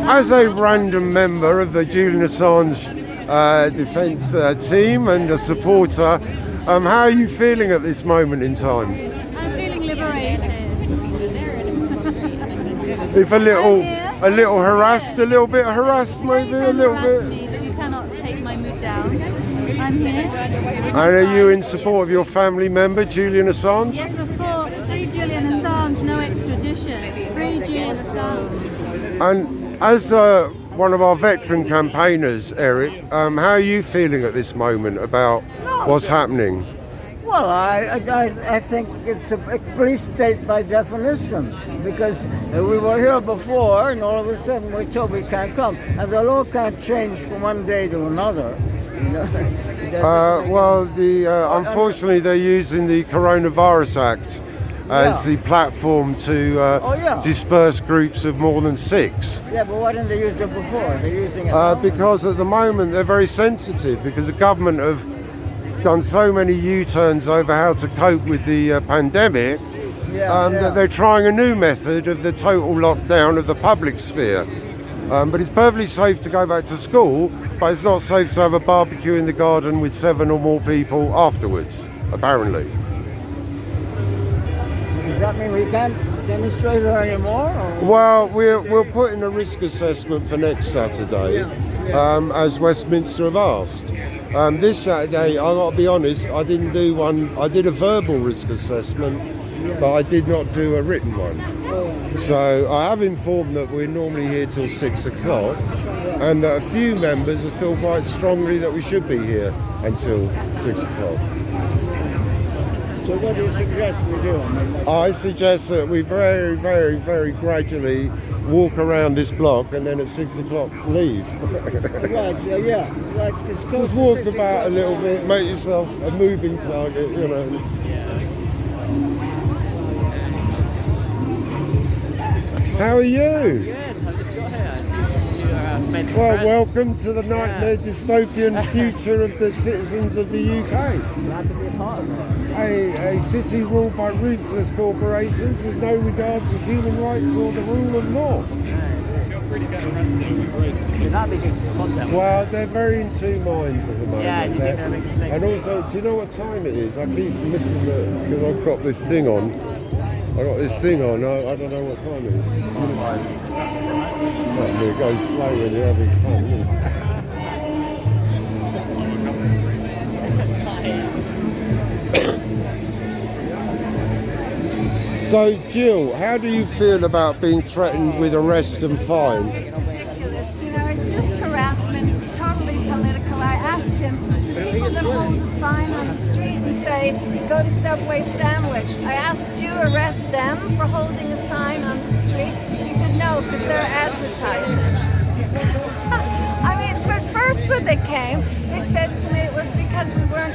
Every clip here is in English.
As a random member of the Julian Assange defence team and a supporter, how are you feeling at this moment in time? I'm feeling liberated. If a little harassed, a little bit harassed, maybe a little bit. Me, but you cannot take my mood down. I'm here. And are you in support of your family member, Julian Assange? Yes, of course. Free Julian Assange, no extradition. Free Julian Assange. And as one of our veteran campaigners, Eric, how are you feeling at this moment about what's happening? Well, I think it's a police state by definition, because we were here before and all of a sudden we're told we can't come. And the law can't change from one day to another. You know? Unfortunately they're using the Coronavirus Act as the platform to disperse groups of more than 6. Yeah, but why didn't they use it before? They're using it now? Because at the moment they're very sensitive, because the government have done so many U-turns over how to cope with the pandemic that they're trying a new method of the total lockdown of the public sphere. But it's perfectly safe to go back to school, but it's not safe to have a barbecue in the garden with 7 or more people afterwards, apparently. Does that mean we can't demonstrate here anymore? Or? Well, we'll put in a risk assessment for next Saturday, as Westminster have asked. This Saturday, I've got to be honest, I didn't do one. I did a verbal risk assessment, but I did not do a written one. So I have informed that we're normally here till 6 o'clock, and that a few members feel quite strongly that we should be here until 6 o'clock. So what do you suggest we do? I suggest that we very, very, very gradually walk around this block and then at 6 o'clock leave. Just walk about a little bit, make yourself a moving target, you know. How are you? Well, welcome to the nightmare dystopian future of the citizens of the UK. Glad to be a part of it. A city ruled by ruthless corporations with no regard to human rights or the rule of law. Feel free to get arrested. That'd be good content. Well, they're very in two minds at the moment. Yeah, you think they're making things. And also, do you know what time it is? I keep missing it because I've got this thing on. I don't know what time it is. It goes slow when you're having fun, you know. So, Jill, how do you feel about being threatened with arrest and fine? It's ridiculous. You know, it's just harassment. It's totally political. I asked him, people that hold a sign on the street and say, go to Subway sandwich. I asked you arrest them for holding a sign on the street. He said, no, because they're advertising. I mean, but first when they came, they said to me it was because we weren't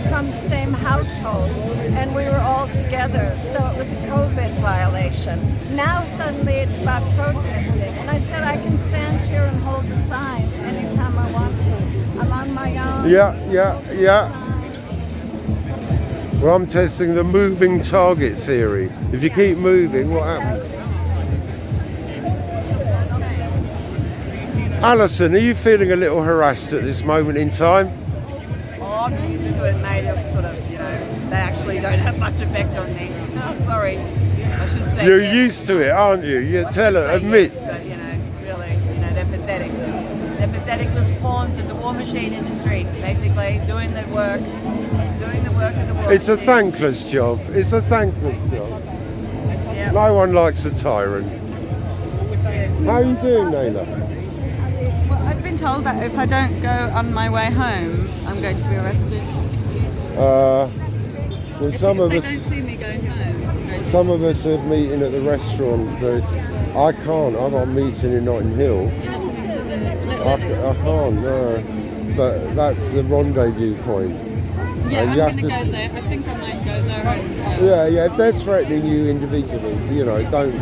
from the same household and we were all together, so it was a COVID violation. Now suddenly it's about protesting, and I said I can stand here and hold a sign anytime I want to. I'm on my own. Yeah. Well, I'm testing the moving target theory. If you keep moving, what happens? Alison, are you feeling a little harassed at this moment in time? Oh, I'm used to it, mate. I'm sort of, they actually don't have much effect on me. No, I'm sorry. I should say You're yes. used to it, aren't you? You tell her, admit. Yes, but, really, they're pathetic. They're pathetic little pawns of the war machine industry, basically, doing the work of the war It's a machine. thankless job. It's a thankless job. Yep. No one likes a tyrant. How are you doing, Naila? Well, I've been told that if I don't go on my way home, I'm going to be arrested. Well, some of They us. don't see me going home. Some of us are meeting at the restaurant, but I can't. I've got a meeting in Notting Hill. I can't, no. But that's the rendezvous point. Yeah, And I'm you have going to to go there. I think I might go there. Yeah, if they're threatening you individually, don't.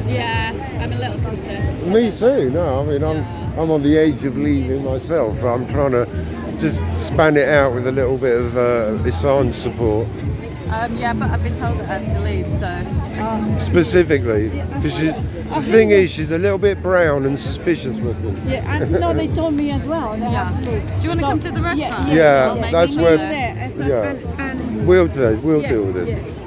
Yeah, I'm a little concerned. Me too, no. I mean, I'm on the edge of leaving myself. I'm trying to just span it out with a little bit of Assange support. Yeah, but I've been told that I have to leave, so. Specifically, because the thing is, she's a little bit brown and suspicious looking. Yeah, no, they told me as well. They have to leave. Do you want to come to the restaurant? Yeah, I'll make that's you where. there. Yeah, we'll do all this.